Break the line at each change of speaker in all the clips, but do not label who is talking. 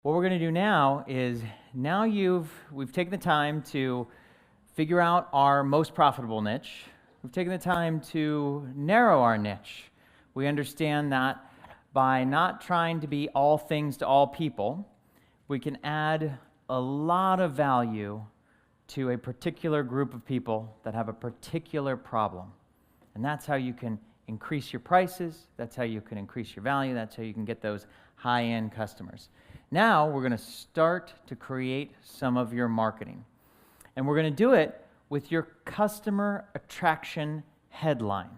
What we're going to do now is, we've taken the time to figure out our most profitable niche. We've taken the time to narrow our niche. We understand that by not trying to be all things to all people, we can add a lot of value to a particular group of people that have a particular problem. And that's how you can increase your prices, that's how you can increase your value, that's how you can get those high-end customers. Now we're going to start to create some of your marketing. And we're going to do it with your customer attraction headline.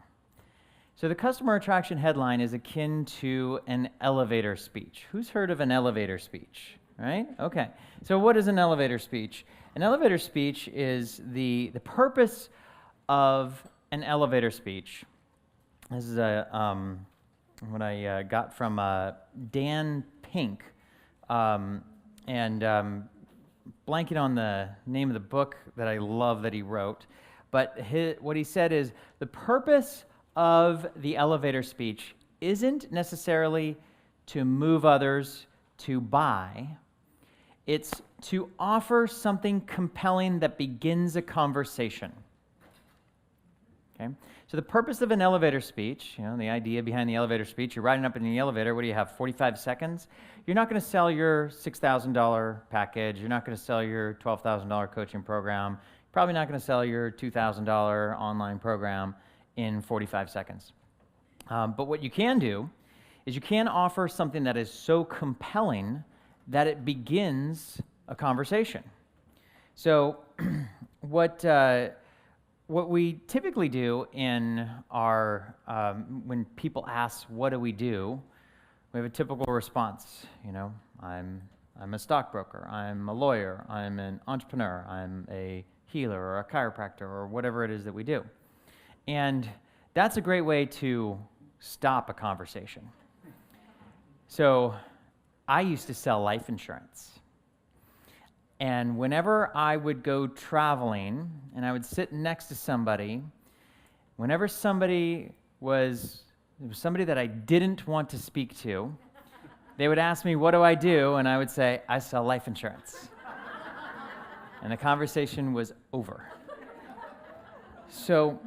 So the customer attraction headline is akin to an elevator speech. Who's heard of an elevator speech? Right? Okay. So what is an elevator speech? An elevator speech is the purpose of an elevator speech. This is what I got from Dan Pink, and blanking on the name of the book that I love that he wrote. But what he said is, the purpose of the elevator speech isn't necessarily to move others to buy. It's to offer something compelling that begins a conversation. Okay? So the purpose of an elevator speech, the idea behind the elevator speech, you're riding up in the elevator, what do you have, 45 seconds? You're not going to sell your $6,000 package. You're not going to sell your $12,000 coaching program. You're probably not going to sell your $2,000 online program in 45 seconds. But what you can do is you can offer something that is so compelling that it begins a conversation. So what we typically do in our, when people ask, what do? We have a typical response. I'm a stockbroker, I'm a lawyer, I'm an entrepreneur, I'm a healer or a chiropractor or whatever it is that we do. And that's a great way to stop a conversation. So I used to sell life insurance. And whenever I would go traveling and I would sit next to somebody, whenever somebody was somebody that I didn't want to speak to, they would ask me, what do? And I would say, I sell life insurance. And the conversation was over. So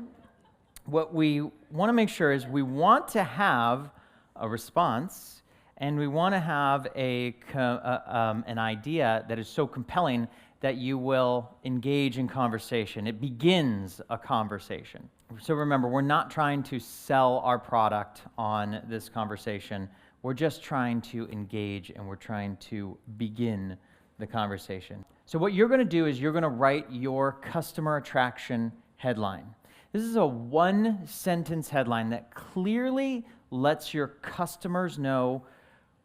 what we want to make sure is we want to have a response, and we want to have an idea that is so compelling that you will engage in conversation. It begins a conversation. So remember, we're not trying to sell our product on this conversation. We're just trying to engage, and we're trying to begin the conversation. So what you're going to do is you're going to write your customer attraction headline. This is a one-sentence headline that clearly lets your customers know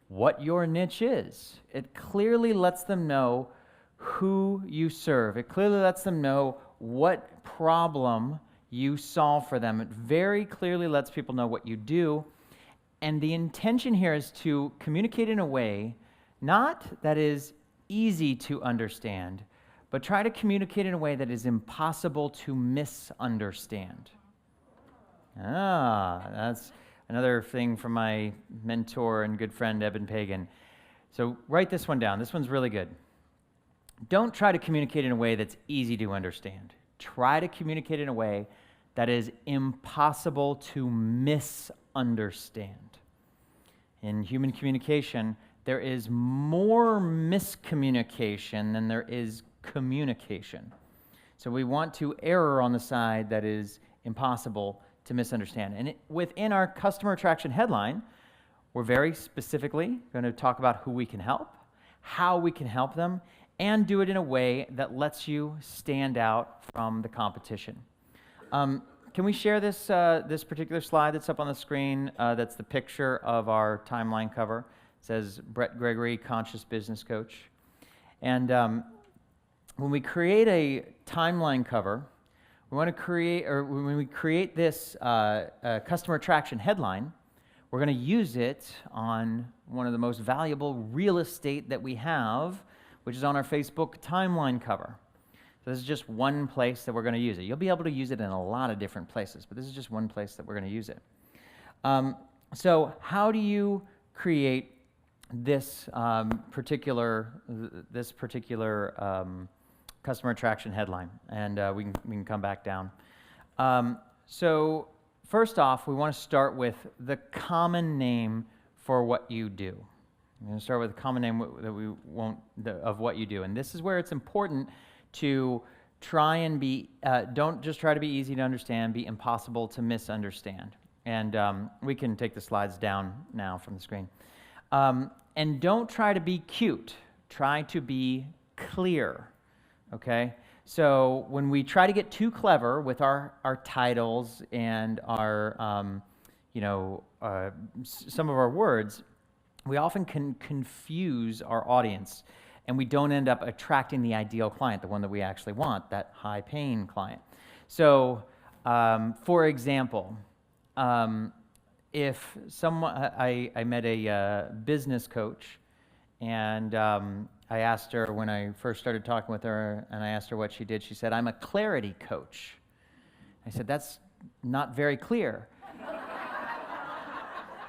what your niche is. It clearly lets them know who you serve. It clearly lets them know what problem you solve for them. It very clearly lets people know what you do. And the intention here is to communicate in a way, not that is easy to understand, but try to communicate in a way that is impossible to misunderstand. That's another thing from my mentor and good friend, Eben Pagan. So write this one down. This one's really good. Don't try to communicate in a way that's easy to understand. Try to communicate in a way that is impossible to misunderstand. In human communication, there is more miscommunication than there is communication. So we want to err on the side that is impossible to misunderstand. And within our customer attraction headline, we're very specifically going to talk about who we can help, how we can help them, and do it in a way that lets you stand out from the competition. Can we share this particular slide that's up on the screen? That's the picture of our timeline cover. It says Brett Gregory, Conscious Business Coach. And when we create a timeline cover, when we create this customer attraction headline, we're going to use it on one of the most valuable real estate that we have, which is on our Facebook timeline cover. So this is just one place that we're going to use it. You'll be able to use it in a lot of different places, but this is just one place that we're going to use it. So how do you create this particular customer attraction headline, and we can come back down. So first off, we want to start with the common name for what you do. We're going to start with a common name of what you do, and this is where it's important to try and be. Don't just try to be easy to understand. Be impossible to misunderstand. And we can take the slides down now from the screen. And don't try to be cute. Try to be clear. Okay. So when we try to get too clever with our titles and our some of our words, we often can confuse our audience, and we don't end up attracting the ideal client, the one that we actually want, that high-paying client. So, for example, if someone, I met a business coach, and I asked her when I first started talking with her, and I asked her what she did. She said, "I'm a clarity coach." I said, "That's not very clear."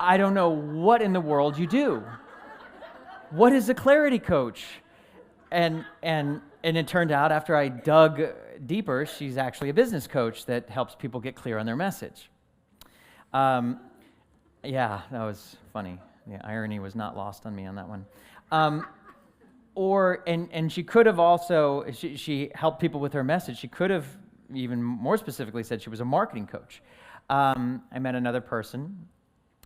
I don't know what in the world you do. What is a clarity coach? And it turned out after I dug deeper, she's actually a business coach that helps people get clear on their message. Yeah, that was funny. The irony was not lost on me on that one. And she could have also, she helped people with her message. She could have even more specifically said she was a marketing coach. I met another person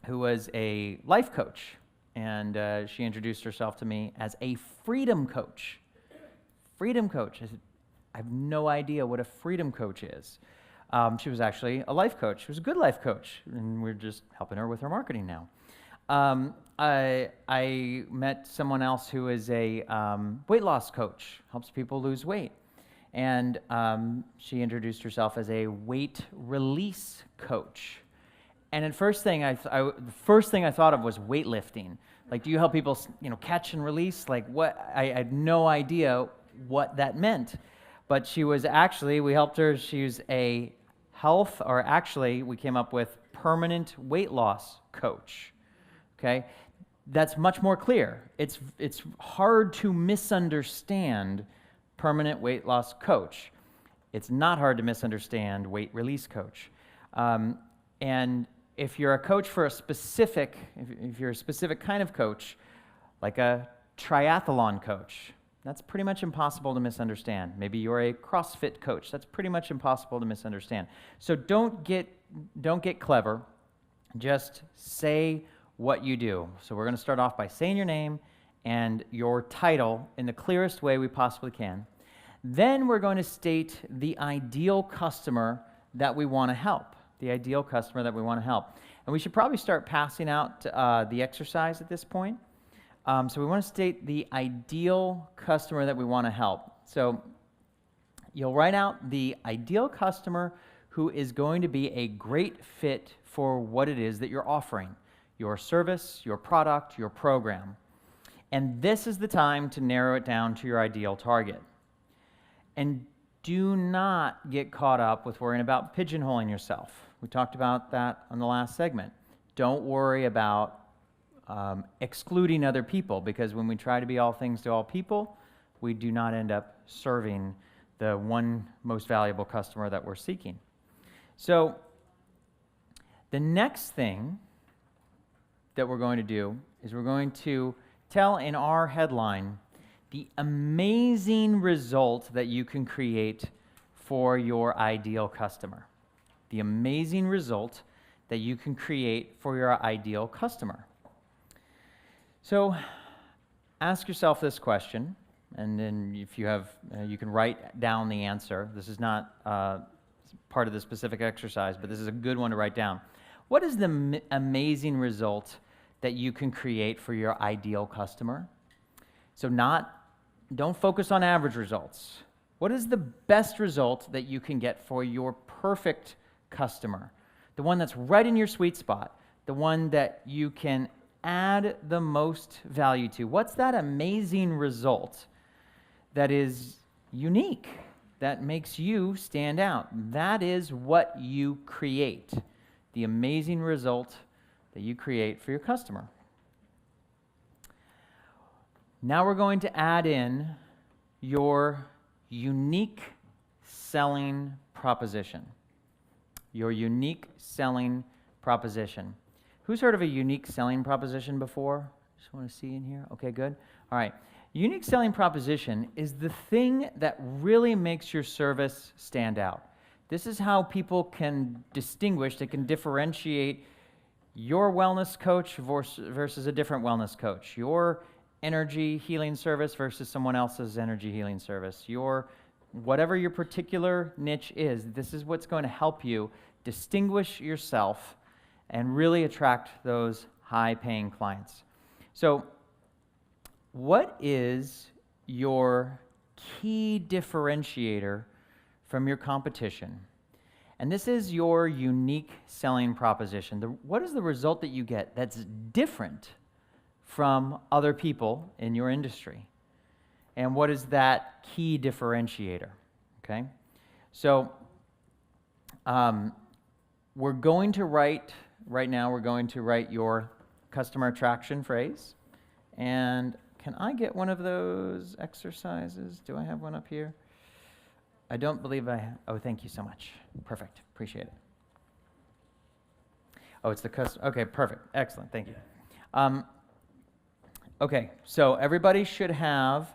who was a life coach, and she introduced herself to me as a freedom coach. Freedom coach. I said, I have no idea what a freedom coach is. She was actually a life coach. She was a good life coach, and we're just helping her with her marketing now. I met someone else who is a weight loss coach, helps people lose weight. And she introduced herself as a weight release coach. And the first thing I thought of was weightlifting. Like, do you help people, catch and release? Like, what? I had no idea what that meant. But we helped her. She was a we came up with permanent weight loss coach. Okay, that's much more clear. It's hard to misunderstand permanent weight loss coach. It's not hard to misunderstand weight release coach. And if you're a coach for if you're a specific kind of coach, like a triathlon coach, that's pretty much impossible to misunderstand. Maybe you're a CrossFit coach. That's pretty much impossible to misunderstand. So don't get clever. Just say what you do. So we're going to start off by saying your name and your title in the clearest way we possibly can. Then we're going to state the ideal customer that we want to help. The ideal customer that we want to help. And we should probably start passing out the exercise at this point. So we want to state the ideal customer that we want to help. So you'll write out the ideal customer who is going to be a great fit for what it is that you're offering, your service, your product, your program. And this is the time to narrow it down to your ideal target. And do not get caught up with worrying about pigeonholing yourself. We talked about that on the last segment. Don't worry about excluding other people, because when we try to be all things to all people, we do not end up serving the one most valuable customer that we're seeking. So the next thing that we're going to do is we're going to tell in our headline the amazing result that you can create for your ideal customer. The amazing result that you can create for your ideal customer. So ask yourself this question, and then if you have, you can write down the answer. This is not part of the specific exercise, but this is a good one to write down. What is the amazing result that you can create for your ideal customer? So don't focus on average results. What is the best result that you can get for your perfect customer? The one that's right in your sweet spot, the one that you can add the most value to. What's that amazing result that is unique, that makes you stand out? That is what you create, the amazing result that you create for your customer. Now we're going to add in your unique selling proposition. Your unique selling proposition. Who's heard of a unique selling proposition before? Just want to see in here. Okay, good. All right. Unique selling proposition is the thing that really makes your service stand out. This is how people can distinguish, they can differentiate your wellness coach versus a different wellness coach, your energy healing service versus someone else's energy healing service, whatever your particular niche is. This is what's going to help you distinguish yourself and really attract those high-paying clients. So, what is your key differentiator from your competition? And this is your unique selling proposition. What is the result that you get that's different from other people in your industry? And what is that key differentiator? Okay? So, we're going to write your customer attraction phrase. And can I get one of those exercises? Do I have one up here? I don't believe I have. Oh, thank you so much. Perfect. Appreciate it. Oh, it's the customer. Okay, perfect. Excellent. Thank you. Okay, so everybody should have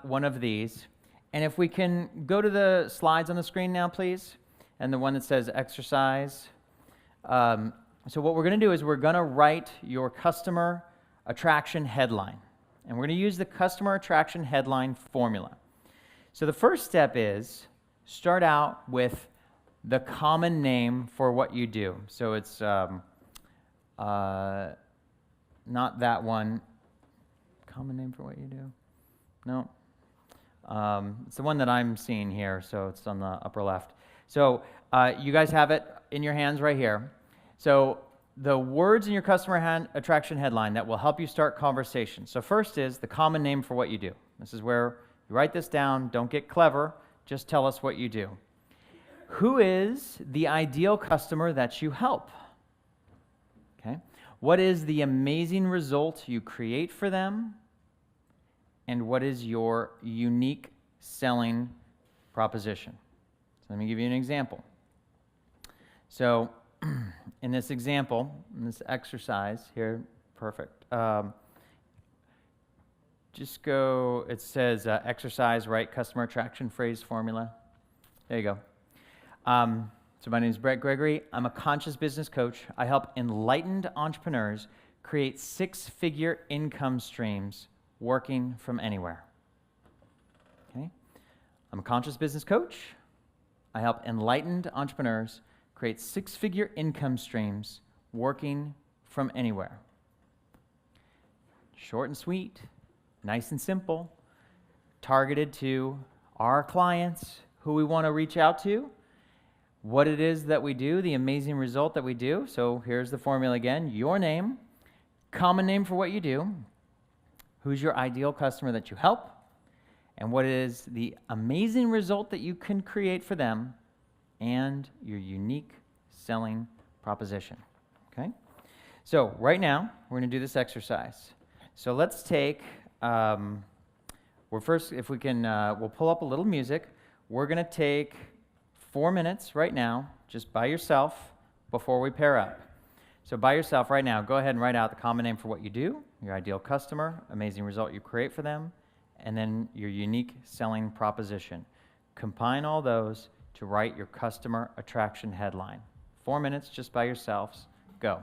one of these. And if we can go to the slides on the screen now, please, and the one that says exercise. So what we're going to do is we're going to write your customer attraction headline. And we're going to use the customer attraction headline formula. So the first step is start out with the common name for what you do. So it's not that one. Common name for what you do? No. It's the one that I'm seeing here, so it's on the upper left. So you guys have it in your hands right here. So the words in your customer attraction headline that will help you start conversations. So first is the common name for what you do. This is where you write this down. Don't get clever. Just tell us what you do. Who is the ideal customer that you help? Okay. What is the amazing result you create for them? And what is your unique selling proposition? So let me give you an example. So in this example, in this exercise here, perfect. Just go, it says exercise, write customer attraction phrase formula. There you go. So my name is Brett Gregory. I'm a conscious business coach. I help enlightened entrepreneurs create six-figure income streams working from anywhere. Okay? I'm a conscious business coach. I help enlightened entrepreneurs create six-figure income streams working from anywhere. Short and sweet, nice and simple, targeted to our clients, who we want to reach out to, what it is that we do, the amazing result that we do. So here's the formula again. Your name, common name for what you do, who's your ideal customer that you help, and what is the amazing result that you can create for them, and your unique selling proposition. Okay? So right now, we're going to do this exercise. So let's take, we'll pull up a little music. We're going to take 4 minutes right now, just by yourself, before we pair up. So by yourself right now, go ahead and write out the common name for what you do, your ideal customer, amazing result you create for them, and then your unique selling proposition. Combine all those to write your customer attraction headline. 4 minutes just by yourselves. Go.